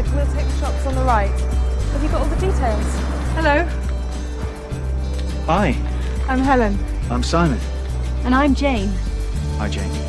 bridge. We'll take the shops on the right. Have you got all the details? Hello. Hi, I'm Helen. I'm Simon. And I'm Jane. Hi, Jane.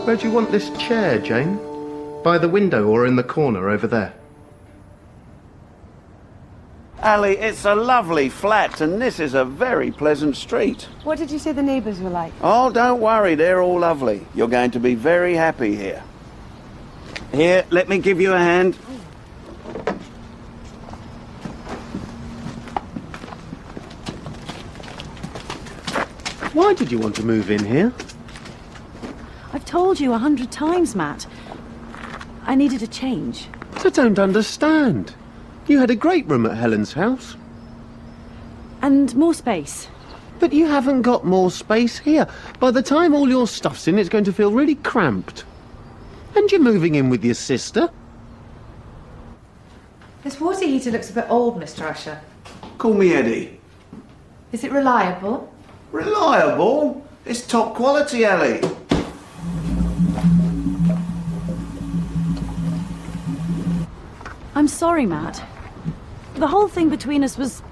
Where do you want this chair, Jane? By the window or in the corner over there? Ali, it's a lovely flat and this is a very pleasant street. What did you say the neighbours were like? Oh, don't worry, they're all lovely. You're going to be very happy here. Here, let me give you a hand. Why did you want to move in here? I've told you 100 times, Matt. I needed a change. I don't understand. You had a great room at Helen's house. And more space. But you haven't got more space here. By the time all your stuff's in, it's going to feel really cramped. And you're moving in with your sister. This water heater looks a bit old, Mr. Usher. Call me Eddie. Is it reliable? Reliable? It's top quality, Ali. I'm sorry, Matt. The whole thing between us was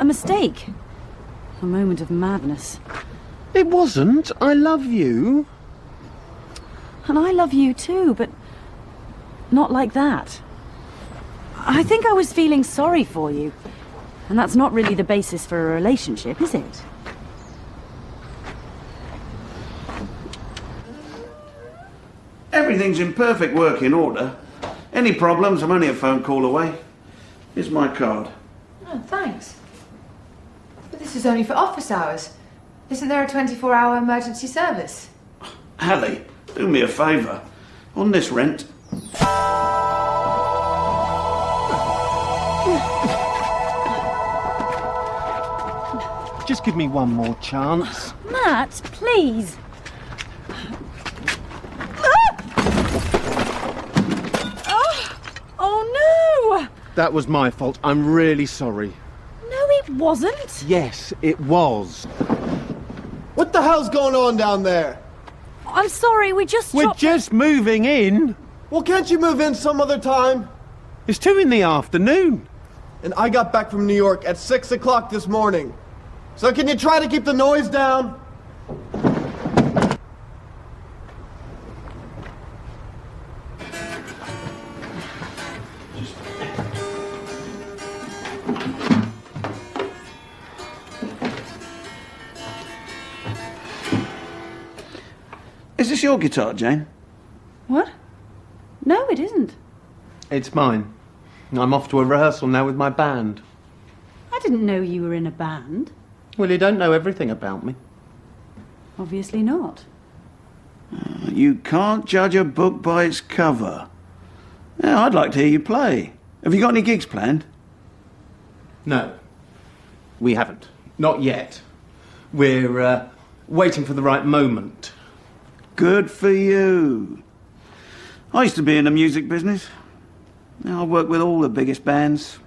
a mistake. A moment of madness. It wasn't. I love you. And I love you too, but not like that. I think I was feeling sorry for you. And that's not really the basis for a relationship, is it? Everything's in perfect working order. Any problems, I'm only a phone call away. Here's my card. Oh, thanks. But this is only for office hours. Isn't there a 24-hour emergency service? Ali, do me a favour. On this rent, Just give me one more chance. Matt, please. Oh no! That was my fault. I'm really sorry. No, it wasn't. Yes, it was. What the hell's going on down there? I'm sorry, we just We're dropped... just moving in. Well, can't you move in some other time? It's 2 in the afternoon. And I got back from New York at 6 o'clock this morning. So can you try to keep the noise down? is this your guitar, Jane? What? No, it isn't. It's mine. I'm off to a rehearsal now with my band. I didn't know you were in a band. Well, you don't know everything about me. Obviously not. You can't judge a book by its cover. Yeah, I'd like to hear you play. Have you got any gigs planned? No, we haven't. Not yet. We're waiting for the right moment. Good for you. I used to be in the music business. I worked with all the biggest bands.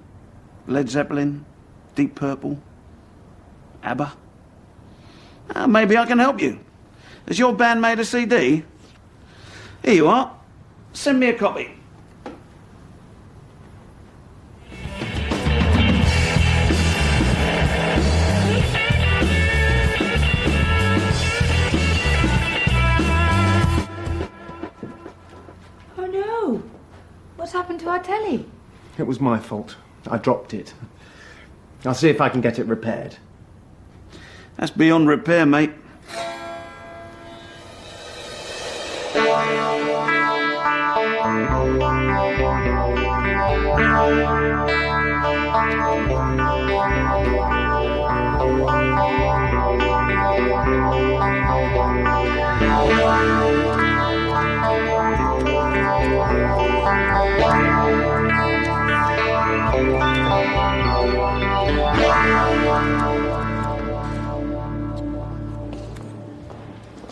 Led Zeppelin, Deep Purple, ABBA. Maybe I can help you. Has your band made a CD? Here you are. Send me a copy. Oh no! What's happened to our telly? It was my fault. I dropped it. I'll see if I can get it repaired. That's beyond repair, mate.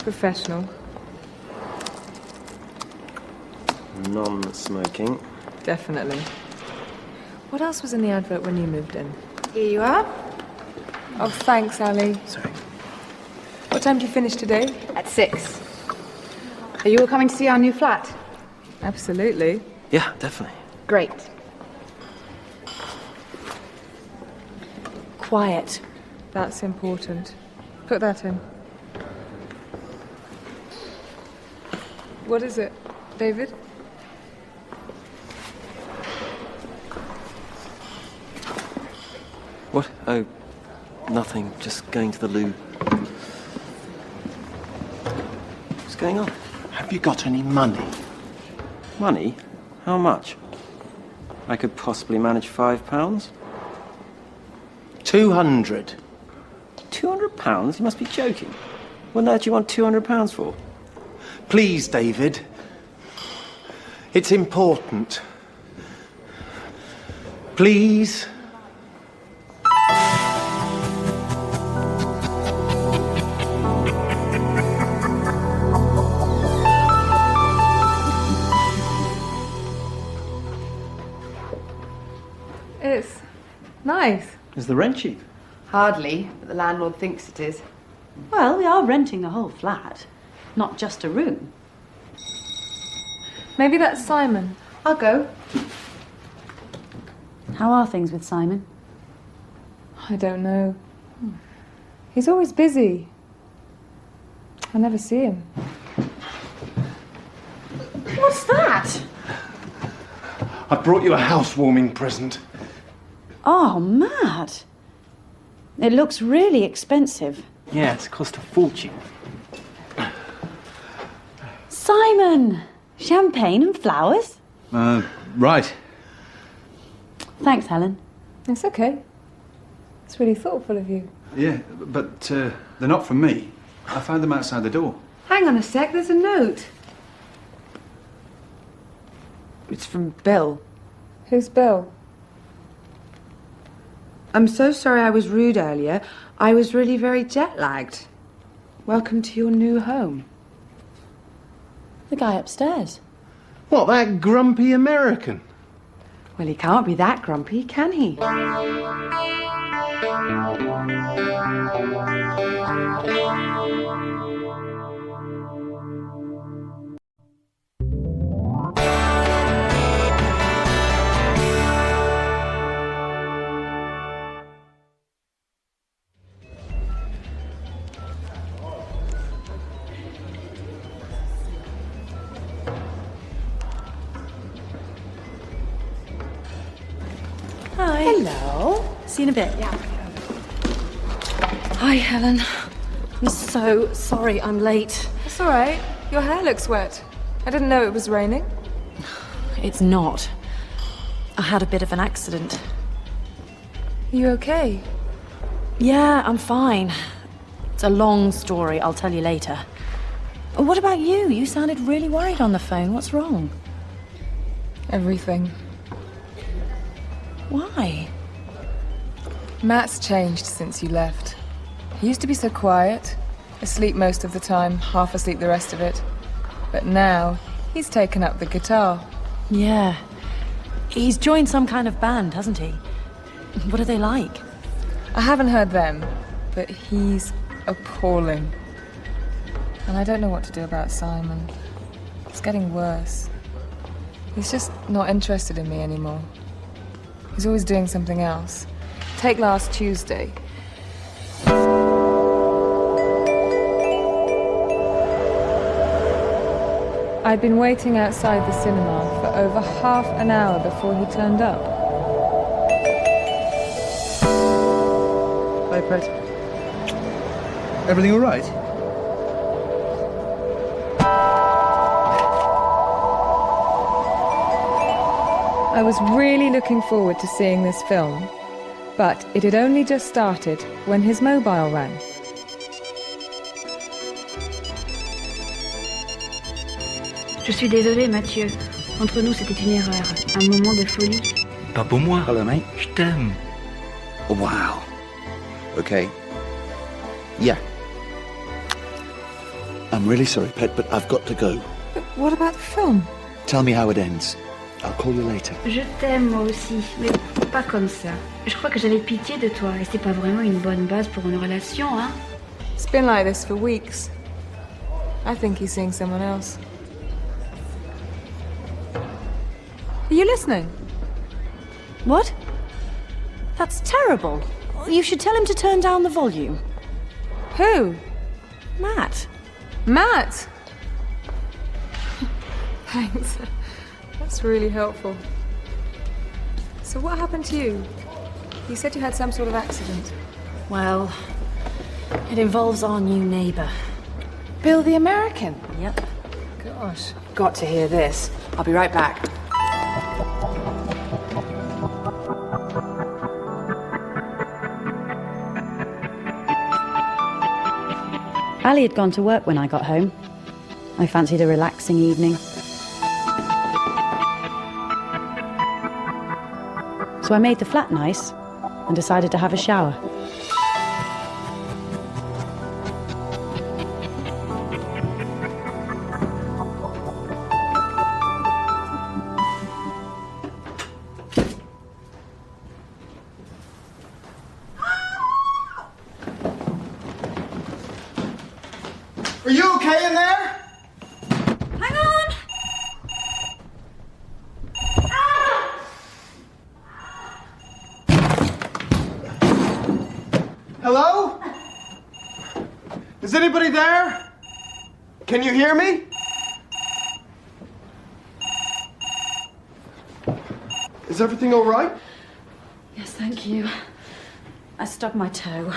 Professional. Non-smoking. Definitely. What else was in the advert when you moved in? Here you are. Oh, thanks, Ali. Sorry. What time do you finish today? At 6. Are you all coming to see our new flat? Absolutely. Yeah, definitely. Great. Quiet. That's important. Put that in. What is it, David? What? Oh, nothing. Just going to the loo. What's going on? Have you got any money? Money? How much? I could possibly manage £5. 200. £200? You must be joking. What on earth do you want £200 for? Please, David. It's important. Please. It's nice. Is the rent cheap? Hardly, but the landlord thinks it is. Well, we are renting the whole flat, not just a room. Maybe that's Simon. I'll go. How are things with Simon? I don't know. He's always busy. I never see him. What's that? I brought you a housewarming present. Oh, Matt. It looks really expensive. Yeah, it's cost a fortune. Simon! Champagne and flowers? Right. Thanks, Helen. It's okay. It's really thoughtful of you. Yeah, but they're not from me. I found them outside the door. Hang on a sec, there's a note. It's from Bill. Who's Bill? I'm so sorry I was rude earlier. I was really very jet-lagged. Welcome to your new home. The guy upstairs. What, that grumpy American? Well, he can't be that grumpy, can he? Hi. Hello. See you in a bit. Yeah. Hi, Helen. I'm so sorry I'm late. It's all right. Your hair looks wet. I didn't know it was raining. It's not. I had a bit of an accident. Are you okay? Yeah, I'm fine. It's a long story. I'll tell you later. What about you? You sounded really worried on the phone. What's wrong? Everything. Why? Matt's changed since you left. He used to be so quiet, asleep most of the time, half asleep the rest of it. But now, he's taken up the guitar. Yeah. He's joined some kind of band, hasn't he? What are they like? I haven't heard them, but he's appalling. And I don't know what to do about Simon. It's getting worse. He's just not interested in me anymore. He's always doing something else. Take last Tuesday. I'd been waiting outside the cinema for over half an hour before he turned up. Hi, Pet. Everything all right? I was really looking forward to seeing this film, but it had only just started when his mobile rang. Je suis désolée, Mathieu. Entre nous, c'était une erreur. Un moment de folie. Pas pour moi. Hello, mate. Je t'aime. Oh, wow. Okay. Yeah. I'm really sorry, Pet, but I've got to go. But what about the film? Tell me how it ends. I'll call you later. Je t'aime, moi aussi, mais pas comme ça. Je crois que j'avais pitié de toi, et c'est pas vraiment une bonne base pour une relation, hein? It's been like this for weeks. I think he's seeing someone else. Are you listening? What? That's terrible. You should tell him to turn down the volume. Who? Matt. Matt! Thanks. That's really helpful. So what happened to you? You said you had some sort of accident. Well, it involves our new neighbour. Bill the American? Yep. Gosh. Got to hear this. I'll be right back. Ali had gone to work when I got home. I fancied a relaxing evening. So I made the flat nice and decided to have a shower. Are you okay in there? Hang on! Hello? Is anybody there? Can you hear me? Is everything all right? Yes, thank you. I stubbed my toe.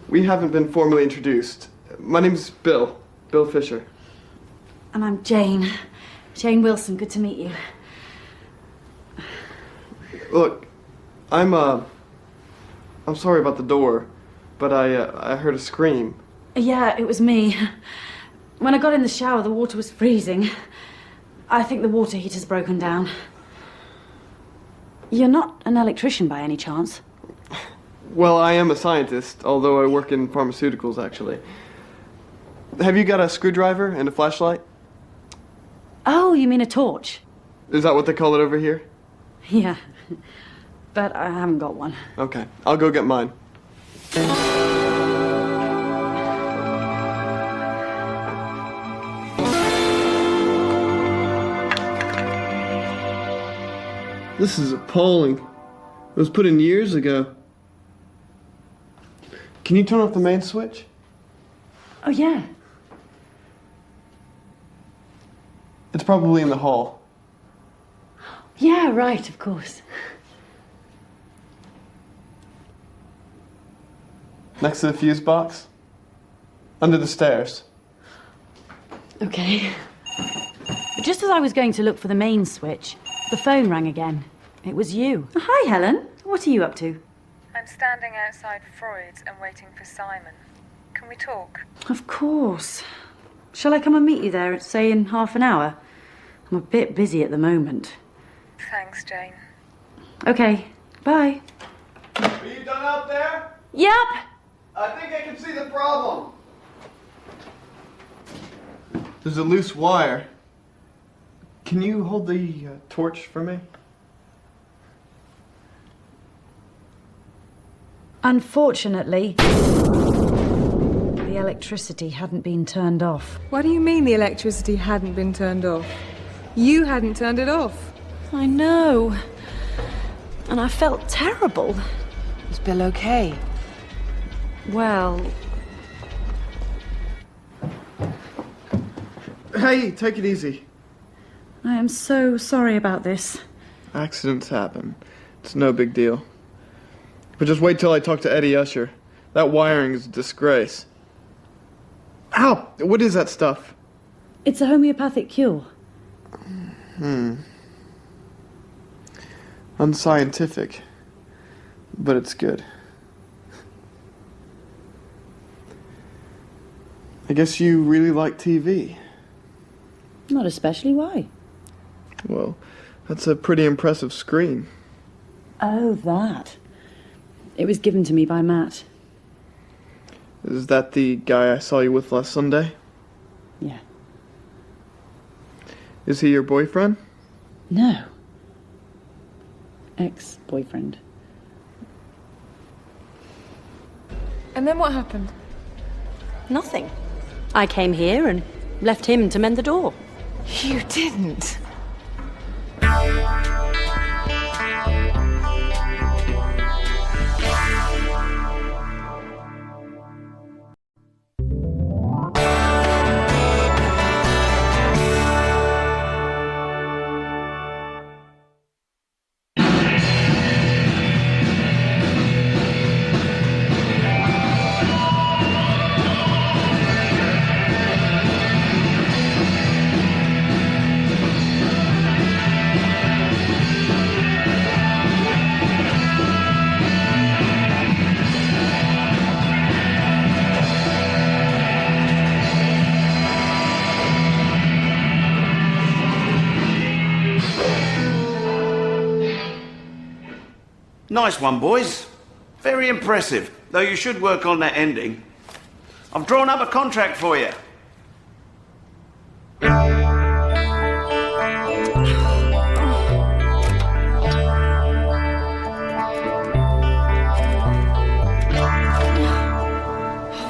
We haven't been formally introduced. My name's Bill. Bill Fisher. And I'm Jane. Jane Wilson, good to meet you. Look, I'm sorry about the door, but I heard a scream. Yeah, it was me. When I got in the shower, the water was freezing. I think the water heater's broken down. You're not an electrician by any chance? Well, I am a scientist, although I work in pharmaceuticals, actually. Have you got a screwdriver and a flashlight? Oh, you mean a torch? Is that what they call it over here? Yeah, but I haven't got one. Okay, I'll go get mine. This is appalling. It was put in years ago. Can you turn off the main switch? Oh, yeah. It's probably in the hall. Yeah, right, of course. Next to the fuse box? Under the stairs. Okay. Just as I was going to look for the main switch, the phone rang again. It was you. Hi, Helen. What are you up to? I'm standing outside Freud's and waiting for Simon. Can we talk? Of course. Shall I come and meet you there, say, in half an hour? I'm a bit busy at the moment. Thanks, Jane. Okay, bye. Are you done out there? Yep. I think I can see the problem. There's a loose wire. Can you hold the torch for me? Unfortunately, the electricity hadn't been turned off. What do you mean the electricity hadn't been turned off? You hadn't turned it off. I know. And I felt terrible. Is Bill okay? Well, Hey, take it easy. I am so sorry about this. Accidents happen. It's no big deal. But just wait till I talk to Eddie Usher. That wiring is a disgrace. Ow! What is that stuff? It's a homeopathic cure. Unscientific, but it's good. I guess you really like TV. Not especially. Why? Well, that's a pretty impressive screen. Oh, that. It was given to me by Matt. Is that the guy I saw you with last Sunday? Yeah. Is he your boyfriend? No. Ex-boyfriend. And then what happened? Nothing. I came here and left him to mend the door. You didn't. Nice one, boys. Very impressive, though you should work on that ending. I've drawn up a contract for you.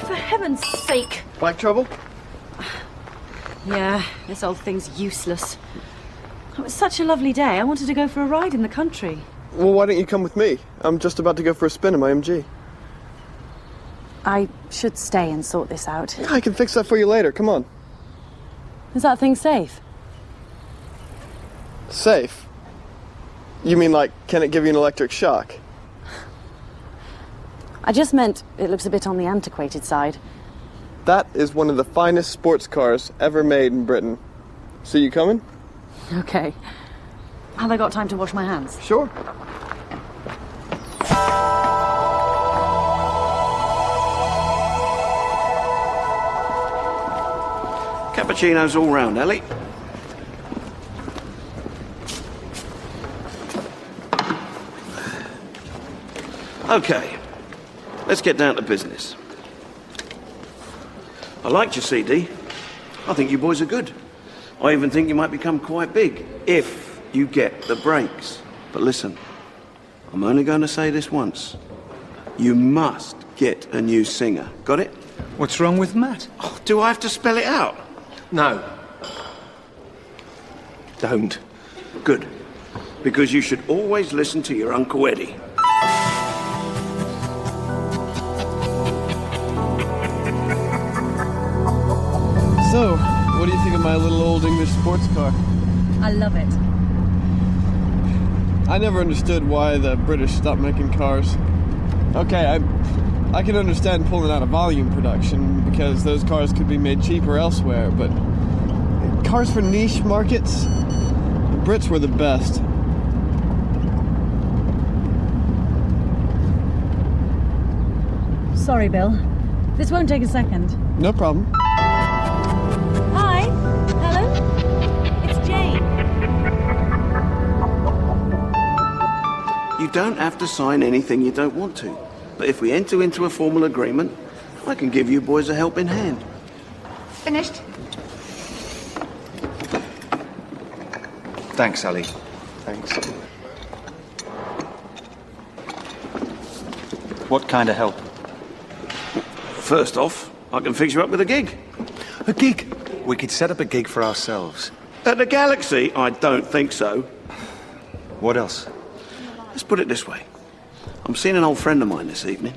For heaven's sake. Black trouble? Yeah, this old thing's useless. It was such a lovely day. I wanted to go for a ride in the country. Well, why don't you come with me? I'm just about to go for a spin in my MG. I should stay and sort this out. I can fix that for you later. Come on. Is that thing safe? Safe? You mean like, can it give you an electric shock? I just meant it looks a bit on the antiquated side. That is one of the finest sports cars ever made in Britain. So you coming? Okay. Have I got time to wash my hands? Sure. Cappuccinos all round, Ellie. Okay, let's get down to business. I liked your CD. I think you boys are good. I even think you might become quite big, if you get the breaks. But listen, I'm only going to say this once. You must get a new singer. Got it? What's wrong with Matt? Oh, do I have to spell it out? No. Don't. Good. Because you should always listen to your Uncle Eddie. So, what do you think of my little old English sports car? I love it. I never understood why the British stopped making cars. Okay, I can understand pulling out of volume production because those cars could be made cheaper elsewhere, but cars for niche markets, the Brits were the best. Sorry, Bill. This won't take a second. No problem. Hi. Hello. It's Jane. You don't have to sign anything you don't want to. But if we enter into a formal agreement, I can give you boys a helping hand. Finished? Thanks, Sally. Thanks. What kind of help? First off, I can fix you up with a gig. A gig? We could set up a gig for ourselves. At the Galaxy, I don't think so. What else? Let's put it this way. I'm seeing an old friend of mine this evening.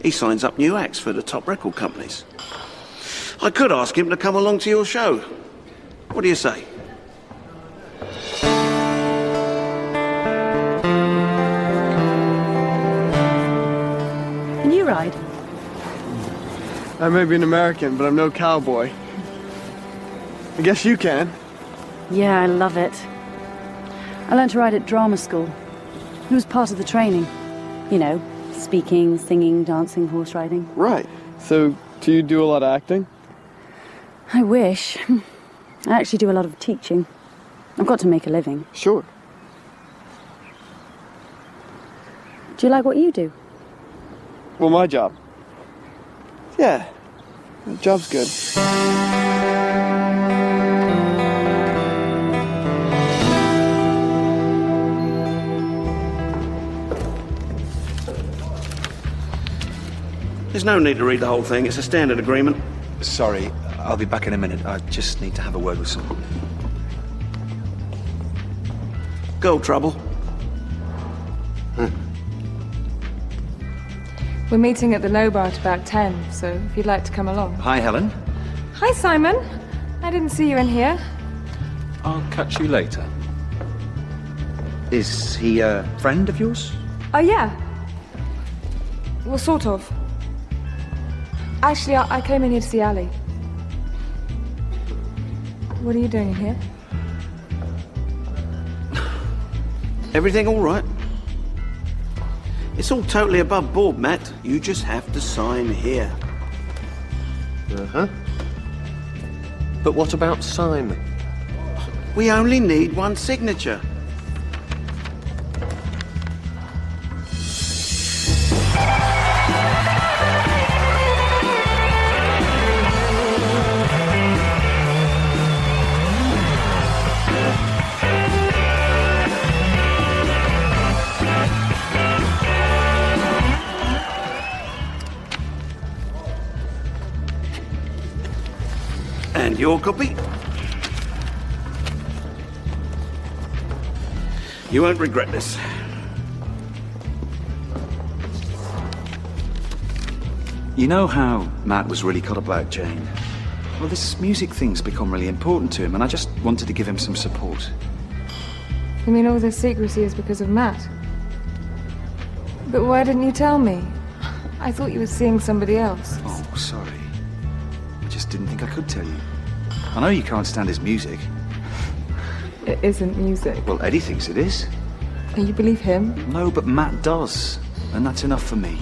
He signs up new acts for the top record companies. I could ask him to come along to your show. What do you say? Can you ride? I may be an American, but I'm no cowboy. I guess you can. Yeah, I love it. I learned to ride at drama school. It was part of the training. You know, speaking, singing, dancing, horse riding. Right. So, do you do a lot of acting? I wish. I actually do a lot of teaching. I've got to make a living. Sure. Do you like what you do? Well, my job. Yeah. The job's good. There's no need to read the whole thing. It's a standard agreement. Sorry, I'll be back in a minute. I just need to have a word with someone. Girl trouble. We're meeting at the Low Bar at about 10, so if you'd like to come along. Hi, Helen. Hi, Simon. I didn't see you in here. I'll catch you later. Is he a friend of yours? Oh, yeah. Well, sort of. Actually, I came in here to see Ali. What are you doing in here? Everything all right? It's all totally above board, Matt. You just have to sign here. Uh-huh. But what about Simon? We only need one signature. And your copy? You won't regret this. You know how Matt was really cut up about Jane? Well, this music thing's become really important to him, and I just wanted to give him some support. You mean all this secrecy is because of Matt? But why didn't you tell me? I thought you were seeing somebody else. Oh, sorry. I just didn't think I could tell you. I know you can't stand his music. It isn't music. Well, Eddie thinks it is. And you believe him? No, but Matt does. And that's enough for me.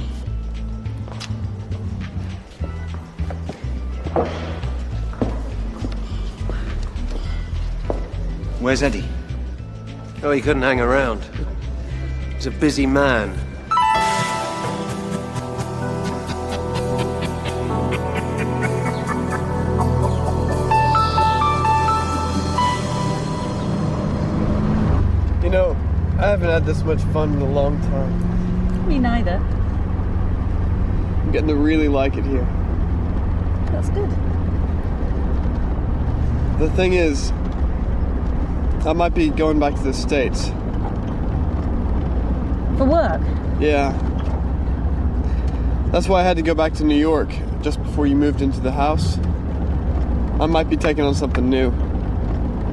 Where's Eddie? Oh, he couldn't hang around. He's a busy man. You know, I haven't had this much fun in a long time. Me neither. I'm getting to really like it here. That's good. The thing is, I might be going back to the States. For work? Yeah. That's why I had to go back to New York just before you moved into the house. I might be taking on something new.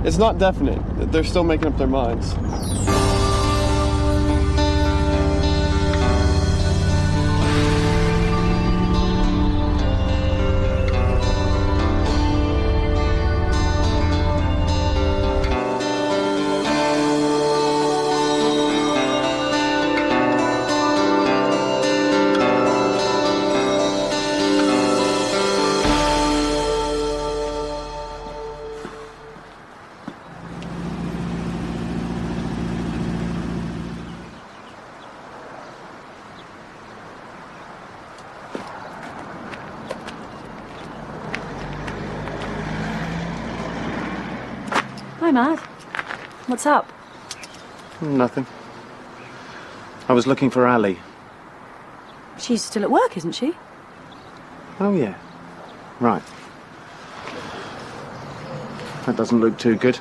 It's not definite. They're still making up their minds. Hi, Matt. What's up? Nothing. I was looking for Ali. She's still at work, isn't she? Oh, yeah. Right. That doesn't look too good.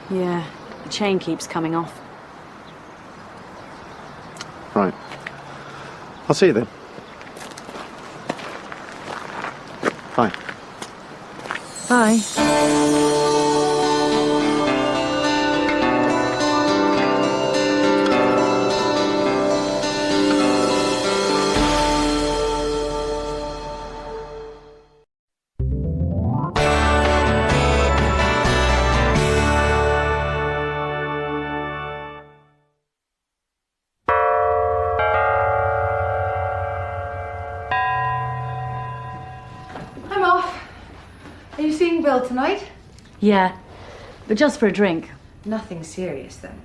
Yeah, the chain keeps coming off. Right. I'll see you then. Bye. Bye. Still tonight? Yeah, but just for a drink. Nothing serious, then.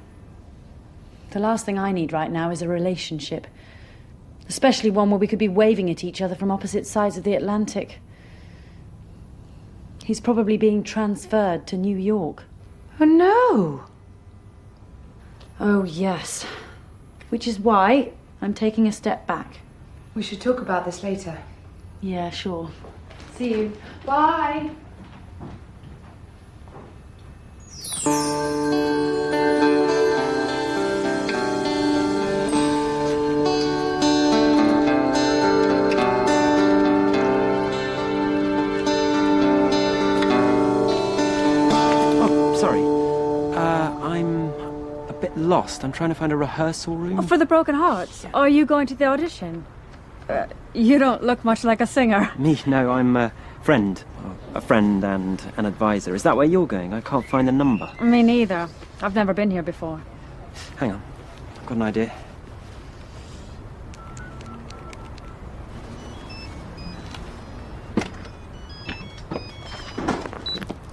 The last thing I need right now is a relationship. Especially one where we could be waving at each other from opposite sides of the Atlantic. He's probably being transferred to New York. Oh, no. Oh, yes. Which is why I'm taking a step back. We should talk about this later. Yeah, sure. See you. Bye. Sorry. I'm a bit lost. I'm trying to find a rehearsal room. Oh, for the Broken Hearts? Are you going to the audition? You don't look much like a singer. Me? No, I'm a friend. A friend and an advisor. Is that where you're going? I can't find the number. Me neither. I've never been here before. Hang on. I've got an idea.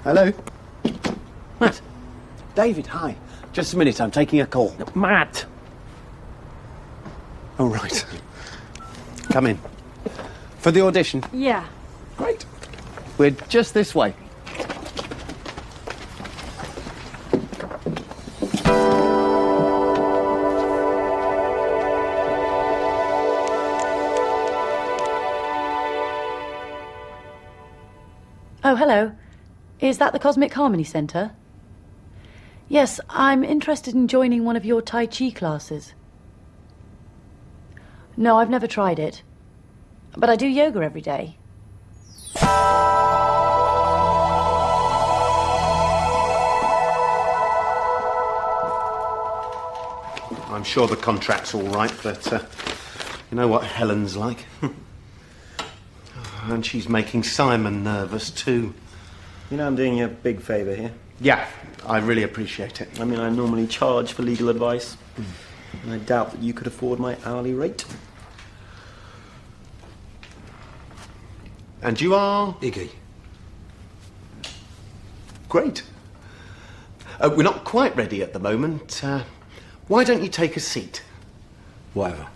Hello? Matt. David, hi. Just a minute, I'm taking a call. Matt! Oh, right. Come in. For the audition? Yeah. Great. We're just this way. Oh, hello. Is that the Cosmic Harmony Centre? Yes, I'm interested in joining one of your Tai Chi classes. No, I've never tried it. But I do yoga every day. I'm sure the contract's all right, but you know what Helen's like. And she's making Simon nervous too. You know I'm doing you a big favour here. Yeah, I really appreciate it. I mean, I normally charge for legal advice. And I doubt that you could afford my hourly rate. And you are? Iggy. Great. We're not quite ready at the moment. Why don't you take a seat? Whatever.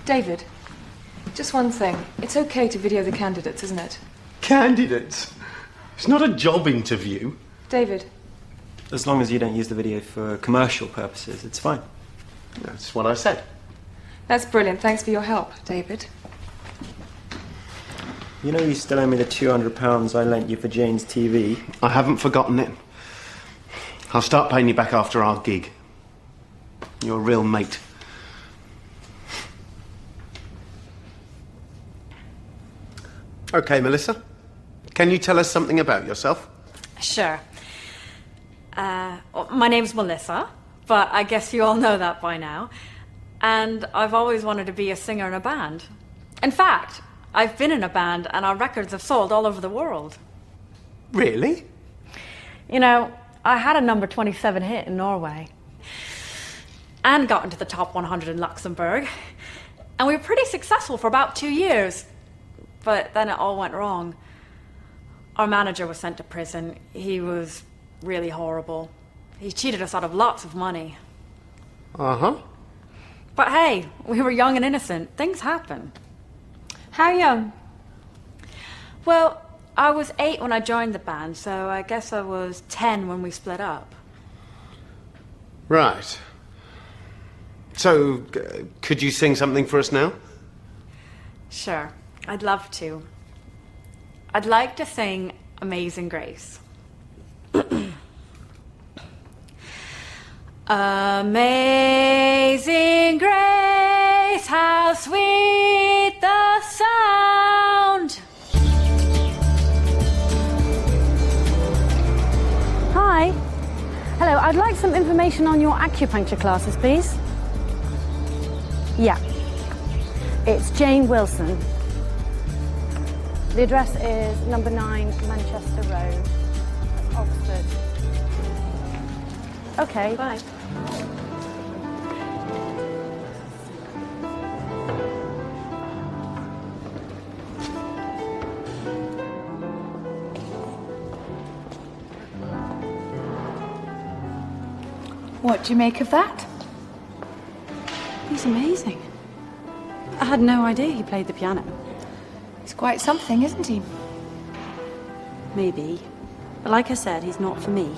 David, just one thing. It's okay to video the candidates, isn't it? Candidates? It's not a job interview. David. As long as you don't use the video for commercial purposes, it's fine. That's what I said. That's brilliant. Thanks for your help, David. You know you still owe me the £200 I lent you for Jane's TV? I haven't forgotten it. I'll start paying you back after our gig. You're a real mate. Okay, Melissa. Can you tell us something about yourself? Sure. My name's Melissa, but I guess you all know that by now. And I've always wanted to be a singer in a band. In fact, I've been in a band and our records have sold all over the world. Really? You know, I had a number 27 hit in Norway. And got into the top 100 in Luxembourg. And we were pretty successful for about 2 years. But then it all went wrong. Our manager was sent to prison. He was really horrible. He cheated us out of lots of money. Uh-huh. But hey, we were young and innocent. Things happen. How young? Well, I was 8 when I joined the band, so I guess I was 10 when we split up. Right. So, could you sing something for us now? Sure, I'd love to. I'd like to sing Amazing Grace. Amazing grace, how sweet the sound. Hi. Hello, I'd like some information on your acupuncture classes, please. Yeah. It's Jane Wilson. The address is number 9 Manchester Road, Oxford. Okay. Bye. What do you make of that? He's amazing. I had no idea he played the piano. He's quite something, isn't he? Maybe. But like I said, he's not for me.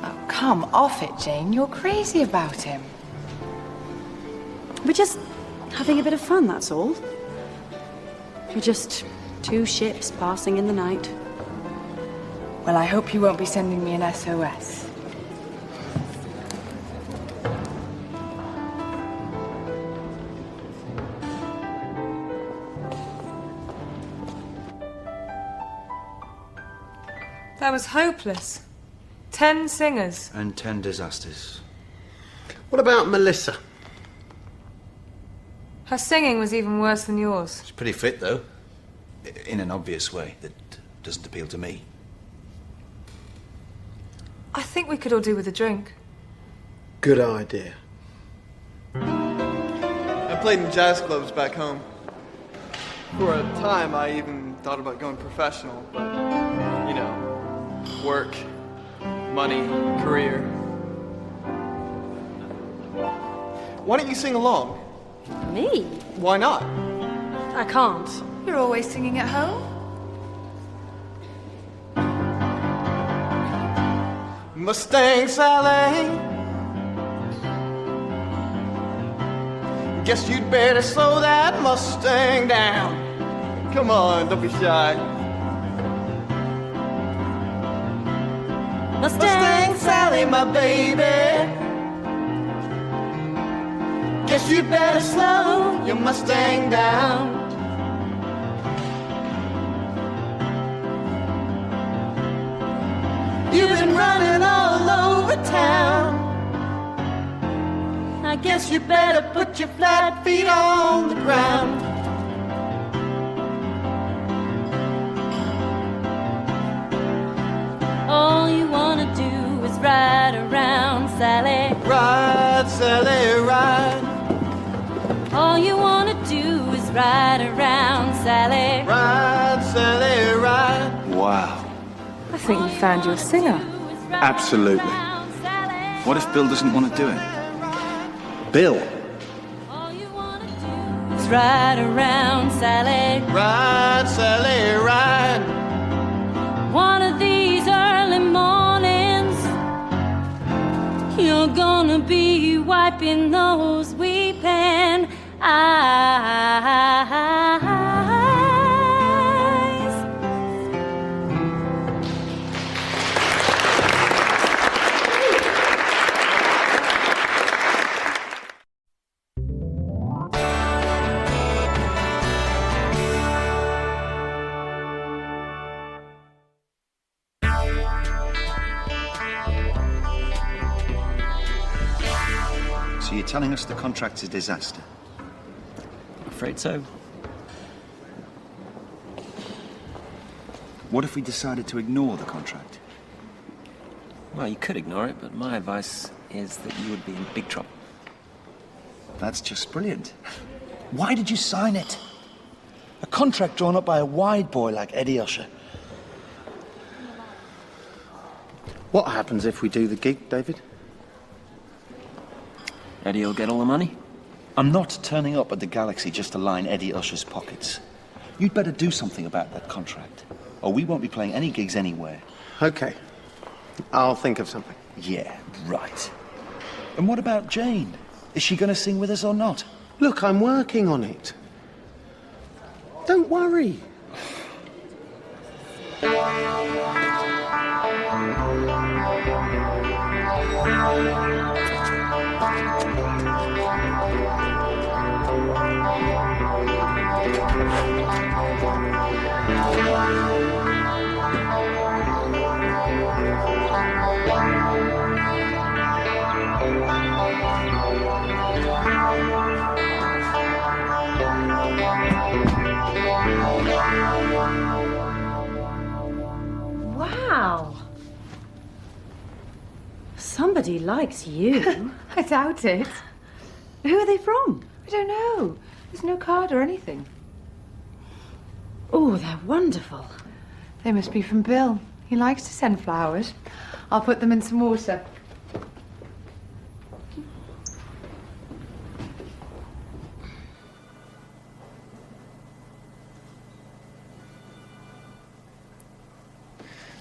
Oh, come off it, Jane. You're crazy about him. We're just having a bit of fun, that's all. We're just two ships passing in the night. Well, I hope you won't be sending me an SOS. That was hopeless. 10 singers. And 10 disasters. What about Melissa? Her singing was even worse than yours. She's pretty fit, though. In an obvious way that doesn't appeal to me. I think we could all do with a drink. Good idea. I played in jazz clubs back home. For a time, I even thought about going professional, but, you know, work, money, career. Why don't you sing along? Me? Why not? I can't. You're always singing at home? Mustang Sally, guess you'd better slow that Mustang down. Come on, don't be shy. Mustang Sally, my baby, guess you'd better slow your Mustang down. You've been running all over town. I guess you better put your flat feet on the ground. All you wanna do is ride around, Sally. Ride, Sally, ride. All you wanna do is ride around, Sally. Ride, Sally, ride. Wow. I think we found you a singer. Absolutely. What if Bill doesn't want to do it? Bill. Is ride around, Sally. Ride, Sally, ride. One of these early mornings, you're gonna be wiping those weeping eyes. So you're telling us the contract's a disaster? I'm afraid so. What if we decided to ignore the contract? Well, you could ignore it, but my advice is that you would be in big trouble. That's just brilliant. Why did you sign it? A contract drawn up by a wide boy like Eddie Usher. What happens if we do the gig, David? Eddie will get all the money. I'm not turning up at the Galaxy just to line Eddie Usher's pockets. You'd better do something about that contract, or we won't be playing any gigs anywhere. Okay. I'll think of something. Yeah, right. And what about Jane? Is she going to sing with us or not? Look, I'm working on it. Don't worry. Wow. Somebody likes you. I doubt it. Who are they from? I don't know. There's no card or anything. Oh, they're wonderful. They must be from Bill. He likes to send flowers. I'll put them in some water.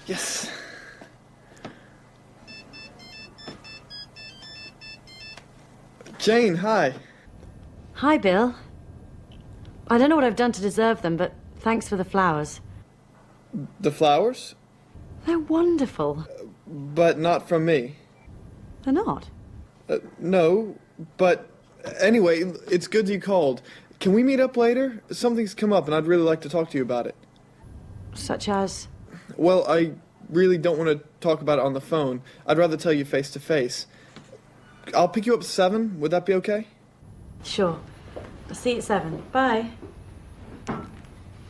Yes. Jane, hi. Hi, Bill. I don't know what I've done to deserve them, but thanks for the flowers. The flowers? They're wonderful. But not from me. They're not? No, but anyway, it's good you called. Can we meet up later? Something's come up and I'd really like to talk to you about it. Such as? Well, I really don't want to talk about it on the phone. I'd rather tell you face to face. I'll pick you up at 7. Would that be okay? Sure. I'll see you at 7. Bye.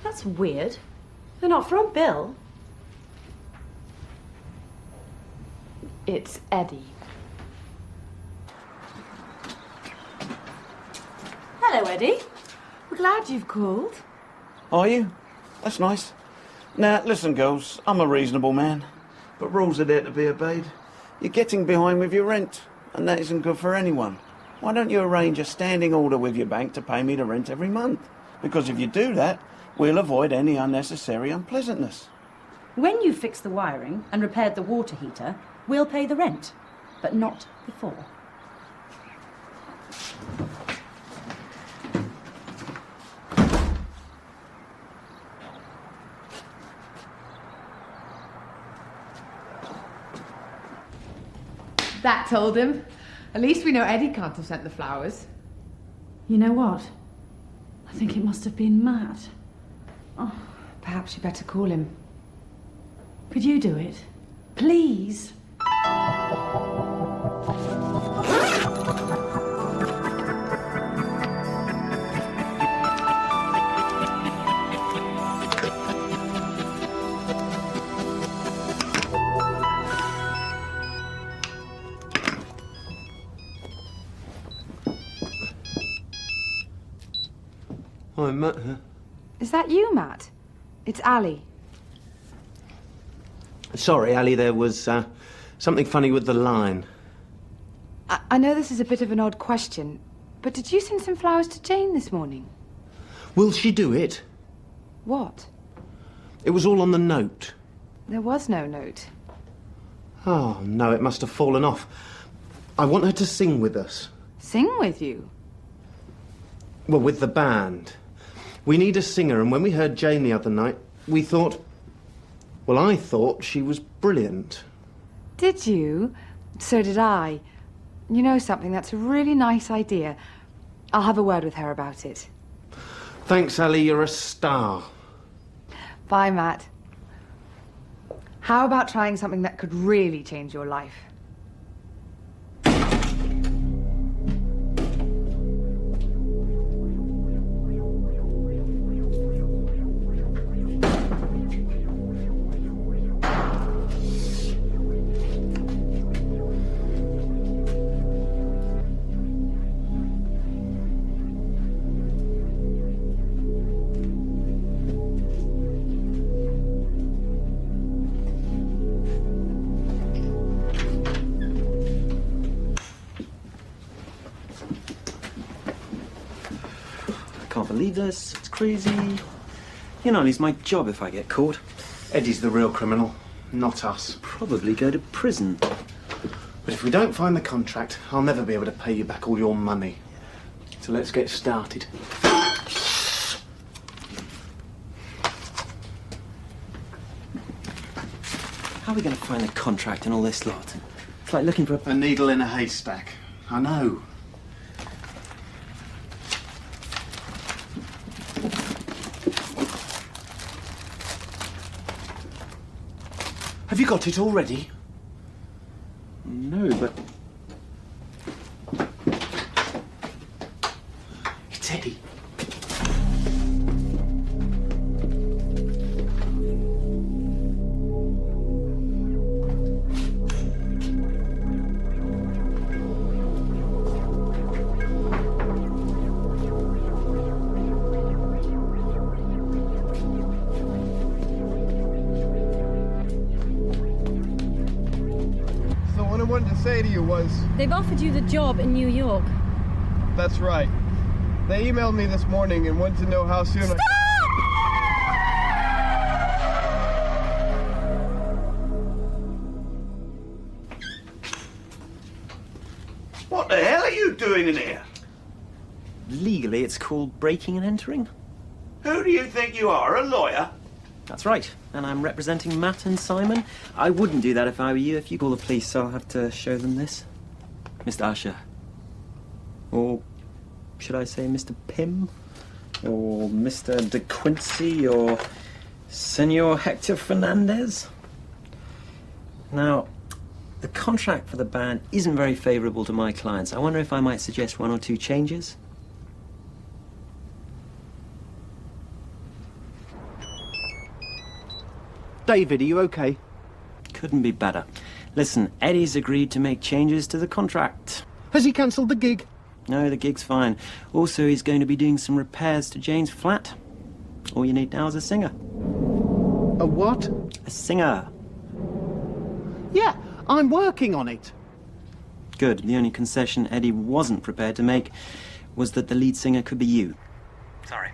That's weird. They're not from Bill. It's Eddie. Hello, Eddie. We're glad you've called. Are you? That's nice. Now, listen, girls, I'm a reasonable man, but rules are there to be obeyed. You're getting behind with your rent, and that isn't good for anyone. Why don't you arrange a standing order with your bank to pay me the rent every month? Because if you do that, we'll avoid any unnecessary unpleasantness. When you've fixed the wiring and repaired the water heater, we'll pay the rent, but not before. That told him. At least we know Eddie can't have sent the flowers. You know what? I think it must have been Matt. Oh, perhaps you better call him. Could you do it? Please? Hi, Matt here. Is that you, Matt? It's Ali. Sorry, Ali, there was something funny with the line. I know this is a bit of an odd question, but did you send some flowers to Jane this morning? Will she do it? What? It was all on the note. There was no note. Oh, no, it must have fallen off. I want her to sing with us. Sing with you? Well, with the band. We need a singer, and when we heard Jane the other night, we thought... Well, I thought she was brilliant. Did you? So did I. You know something, that's a really nice idea. I'll have a word with her about it. Thanks, Ali, you're a star. Bye, Matt. How about trying something that could really change your life? Can't believe this. It's crazy. You know, I'll lose my job if I get caught. Eddie's the real criminal, not us. Probably go to prison. But if we don't find the contract, I'll never be able to pay you back all your money. So let's get started. How are we going to find the contract and all this lot? It's like looking for a needle in a haystack. I know. Have you got it already? No, but... It's Eddie. Say to you was... They've offered you the job in New York. That's right. They emailed me this morning and wanted to know how soon doing in here? Legally, it's called breaking and entering. Who do you think you are, a lawyer? That's right. And I'm representing Matt and Simon. I wouldn't do that if I were you. If you call the police, I'll have to show them this. Mr. Usher. Or should I say Mr. Pym? Or Mr. De Quincy? Or Senor Hector Fernandez? Now, the contract for the band isn't very favourable to my clients. I wonder if I might suggest one or two changes. David, are you okay? Couldn't be better. Listen, Eddie's agreed to make changes to the contract. Has he cancelled the gig? No, the gig's fine. Also, he's going to be doing some repairs to Jane's flat. All you need now is a singer. A what? A singer. Yeah, I'm working on it. Good. The only concession Eddie wasn't prepared to make was that the lead singer could be you. Sorry.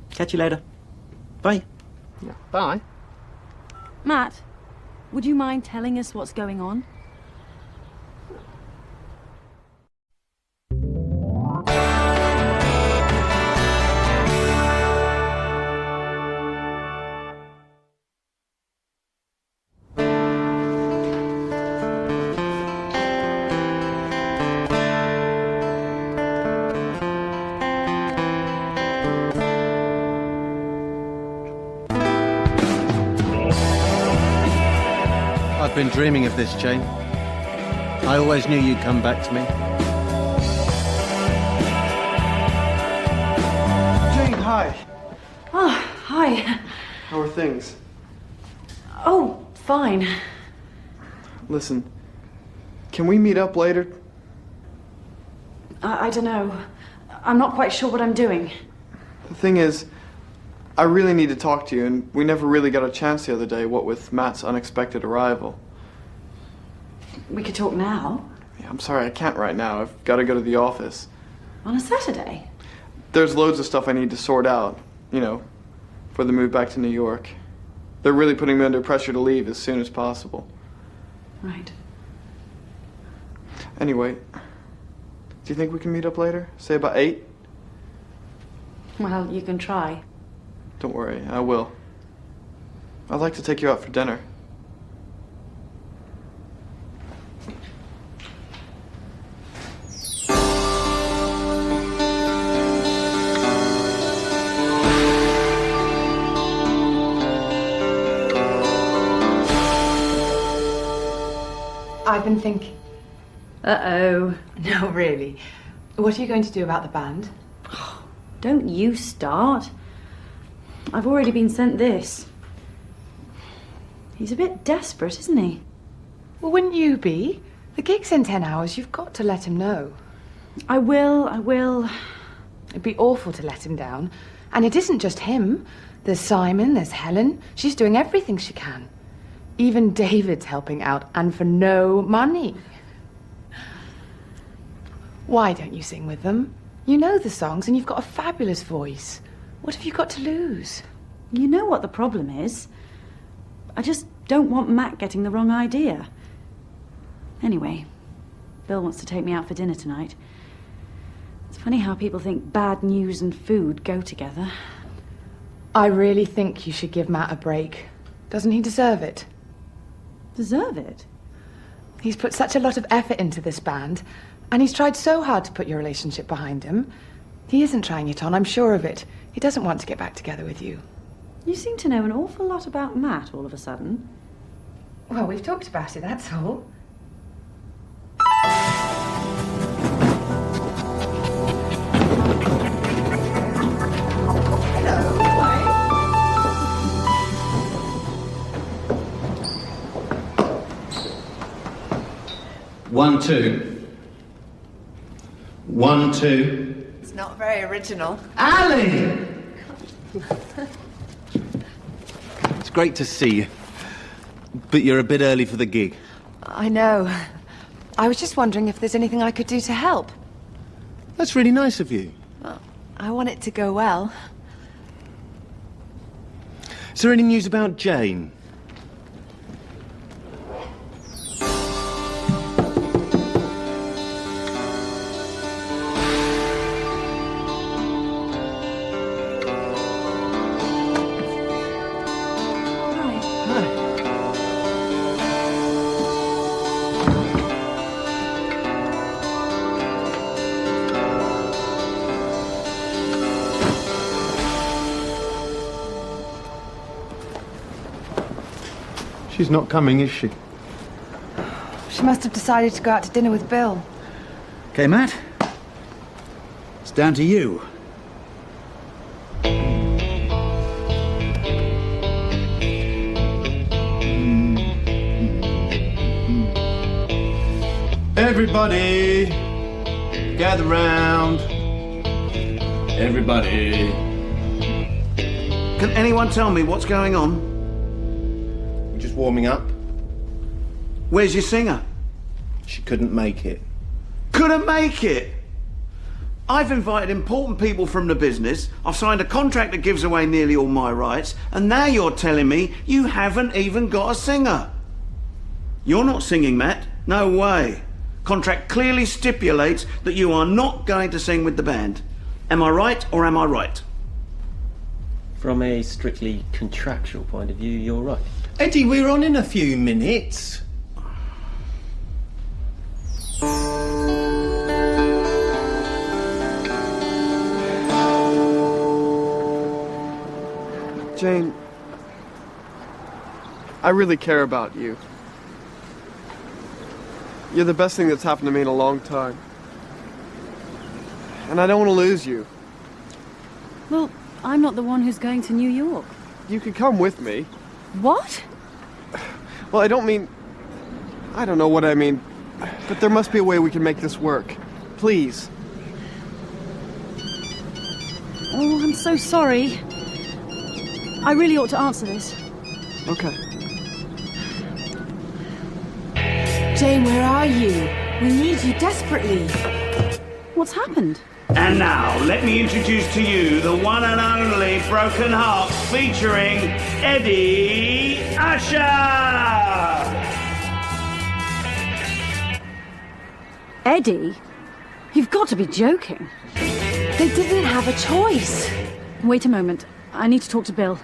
Catch you later. Bye. Yeah, bye. Matt, would you mind telling us what's going on? I've been dreaming of this, Jane. I always knew you'd come back to me. Jane, hi. Oh, hi. How are things? Oh, fine. Listen, can we meet up later? I don't know. I'm not quite sure what I'm doing. The thing is, I really need to talk to you, and we never really got a chance the other day, what with Matt's unexpected arrival. We could talk now. Yeah, I'm sorry, I can't right now. I've got to go to the office. On a Saturday? There's loads of stuff I need to sort out, you know, for the move back to New York. They're really putting me under pressure to leave as soon as possible. Right. Anyway, do you think we can meet up later? Say about 8? Well, you can try. Don't worry, I will. I'd like to take you out for dinner. I've been thinking. Uh-oh. No, really. What are you going to do about the band? Don't you start. I've already been sent this. He's a bit desperate, isn't he? Well, wouldn't you be? The gig's in 10 hours. You've got to let him know. I will. It'd be awful to let him down. And it isn't just him. There's Simon, there's Helen. She's doing everything she can. Even David's helping out, and for no money. Why don't you sing with them? You know the songs, and you've got a fabulous voice. What have you got to lose? You know what the problem is. I just don't want Matt getting the wrong idea. Anyway, Bill wants to take me out for dinner tonight. It's funny how people think bad news and food go together. I really think you should give Matt a break. Doesn't he deserve it? Deserve it? He's put such a lot of effort into this band, and he's tried so hard to put your relationship behind him. He isn't trying it on, I'm sure of it. He doesn't want to get back together with you. You seem to know an awful lot about Matt all of a sudden. Well, we've talked about it, that's all. One, two. 1, 2. It's not very original. Ali! It's great to see you. But you're a bit early for the gig. I know. I was just wondering if there's anything I could do to help. That's really nice of you. Well, I want it to go well. Is there any news about Jane? She's not coming, is she? She must have decided to go out to dinner with Bill. Okay, Matt. It's down to you. Everybody, gather round. Everybody. Can anyone tell me what's going on? We're just warming up. Where's your singer? She couldn't make it. Couldn't make it? I've invited important people from the business, I've signed a contract that gives away nearly all my rights, and now you're telling me you haven't even got a singer. You're not singing, Matt. No way. Contract clearly stipulates that you are not going to sing with the band. Am I right or am I right? From a strictly contractual point of view, you're right. Eddie, we're on in a few minutes. Jane, I really care about you. You're the best thing that's happened to me in a long time. And I don't want to lose you. Well, I'm not the one who's going to New York. You could come with me. What? Well, I don't mean... I don't know what I mean. But there must be a way we can make this work. Please. Oh, I'm so sorry. I really ought to answer this. Okay. Jane, where are you? We need you desperately. What's happened? And now, let me introduce to you the one and only Broken Heart featuring Eddie Usher! Eddie? You've got to be joking. They didn't have a choice. Wait a moment. I need to talk to Bill.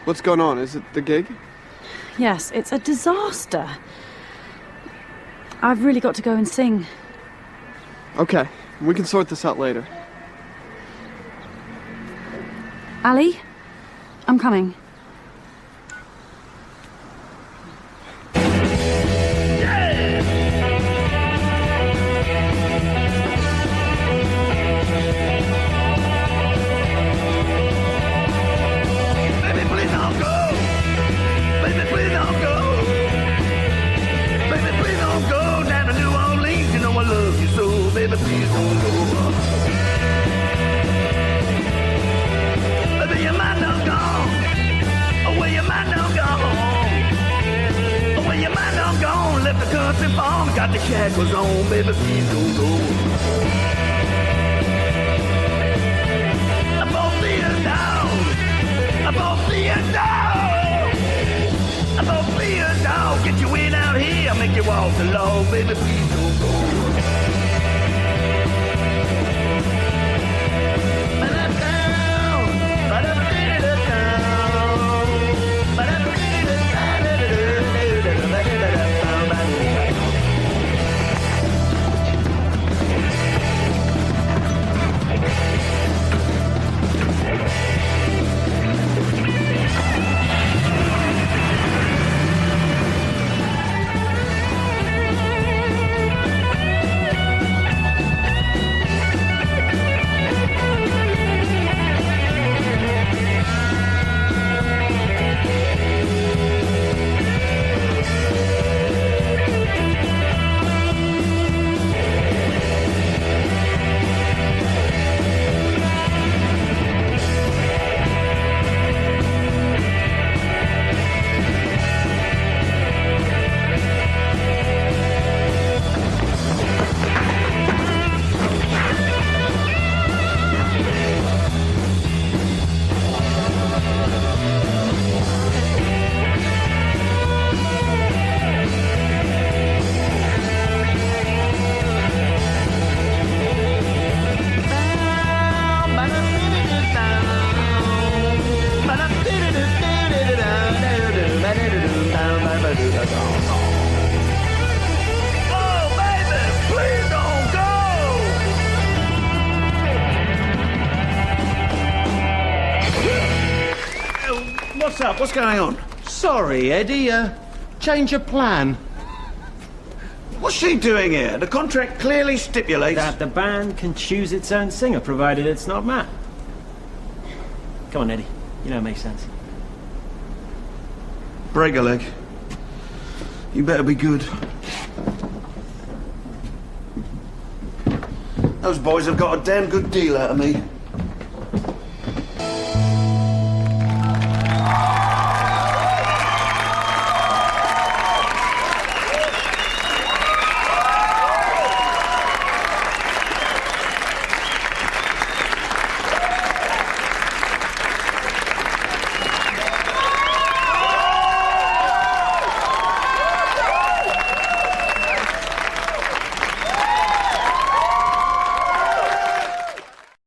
What's going on? Is it the gig? Yes, it's a disaster. I've really got to go and sing. Okay, we can sort this out later. Ali, I'm coming. Got the shackles on, baby, please don't go. I bought me a dog. I bought me a dog. I bought me a dog. Get you in out here, make you walk the log, baby, please don't go. What's up? What's going on? Sorry, Eddie. Change of plan. What's she doing here? The contract clearly stipulates that the band can choose its own singer, provided it's not Matt. Come on, Eddie. You know it makes sense. Break a leg. You better be good. Those boys have got a damn good deal out of me.